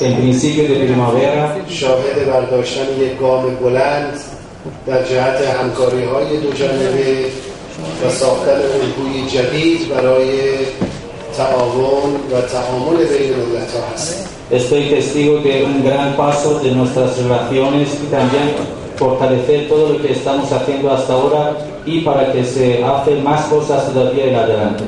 en principio de primavera, شاهد برداشتن یک گام بلند در جهت همکاری‌های دوجانبه و ساختن الگویی جدید برای تعاون و تعامل بین ملت‌ها هست. estoy testigo de un gran paso de nuestras relaciones y también fortalecer todo lo que estamos haciendo hasta ahora y para que se hacen más cosas todavía en adelante.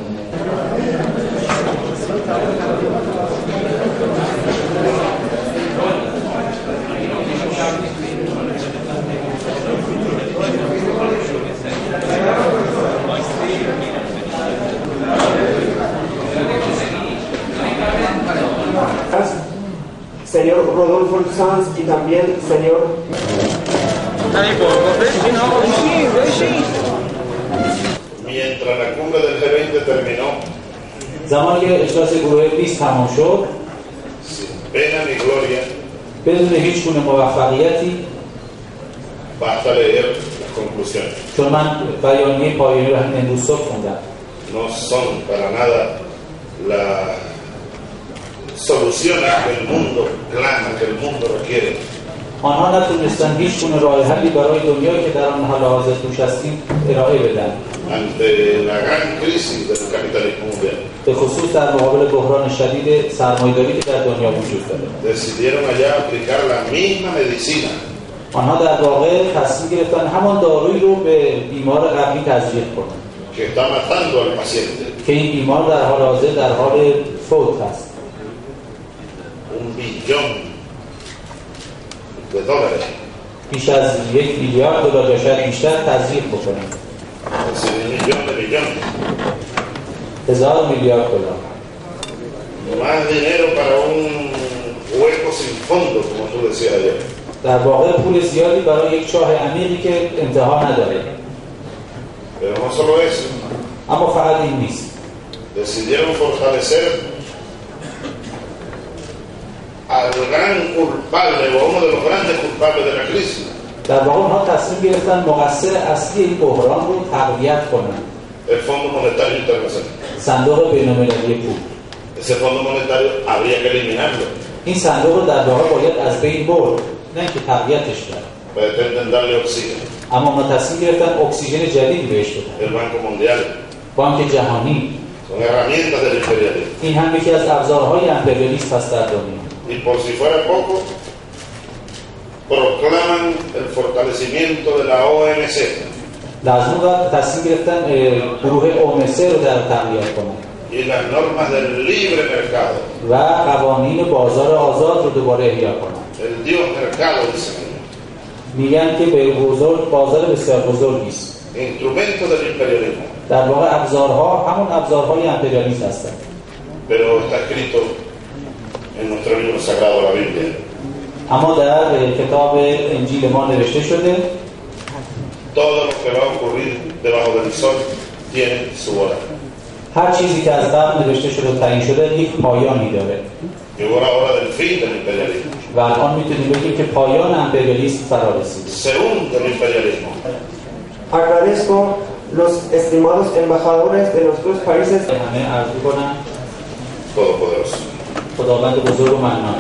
Señor Rodolfo Sanz y también señor mientras la cumbre del G20 terminó زمانی که اجلاس گروه 20 تمام شد sin pena ni gloria, بدون هیچ گونه موفقیتی، basta leer las conclusiones. چون من بیانیه پایانی رو همین امروز صبح خوندم، No son para nada las soluciones que el mundo clama, que el mundo requiere. آنها نتونستن هیچ گونه راه حلی برای دنیایی که در آن حال حاضر توش هستیم ارائه بدن. Ante la gran crisis del capitalismo mundial, به خصوص در مقابل بحران شدید سرمایه‌داری که در دنیا وجود داره. decidieron allá aplicar la misma medicina آنها در واقع تصمیم گرفتن همان دارویی رو به بیمار قبلی تزریق کنند que está matando al paciente. که این بیمار در حال حاضر در حال فوت هست. 1 billón de dólares. بیش از 1 میلیارد دلار یا شاید بیشتر تزریق بکنند. Es decir, 1 millón de millones. 1000 میلیارد دلار. Más dinero para un hueco sin fondo, como tú decías ayer. در واقع پول زیادی برای یک چاه عمیقی که انتها نداره. Pero no solo eso. اما فقط این نیست. Decidieron fortalecer al gran culpable o uno de los grandes culpables de la crisis. در واقع اونها تصمیم گرفتن مقصر اصلی این بحران رو تقویت کنند. El Fondo Monetario Internacional. صندوق بین‌المللی پول. Ese Fondo Monetario habría que eliminarlo. این صندوق رو در واقع باید از بین برد، نه اینکه تقویتش کرد. Pretenden darle oxígeno. اما اونا تصمیم گرفتن اکسیژن جدیدی بهش بدن. El Banco Mundial. بانک جهانی. Son herramientas del imperialismo. این هم یکی از ابزارهای امپریالیسم هست در دنیا. Y por si fuera poco, proclaman el fortalecimiento de la OMC. لازم بود تصمیم گرفتن گروه OMC رو در تقویت کنند. Y las normas del libre mercado. و قوانین بازار آزاد رو دوباره احیا کنند. El Dios mercado, dicen ellos. میگن که به بازار بسیار بزرگی است. Instrumentos del imperialismo. در واقع ابزارها همون ابزارهای امپریالیسم هستند. Pero está escrito en nuestro libro sagrado, la Biblia. اما در کتاب انجیل ما نوشته شده Todo lo que va a ocurrir debajo del sol tiene su hora. هر چیزی که از قبل نوشته شده و تعیین شده یک پایانی داره. Llegó la hora del fin del imperialismo. و الان میتونیم بگیم که پایان امپریالیسم فرا رسید. Según el imperialismo. agradezco los estimados embajadores de los dos países. همه عرض می‌کنم Todopoderoso. خداوند بزرگ و منان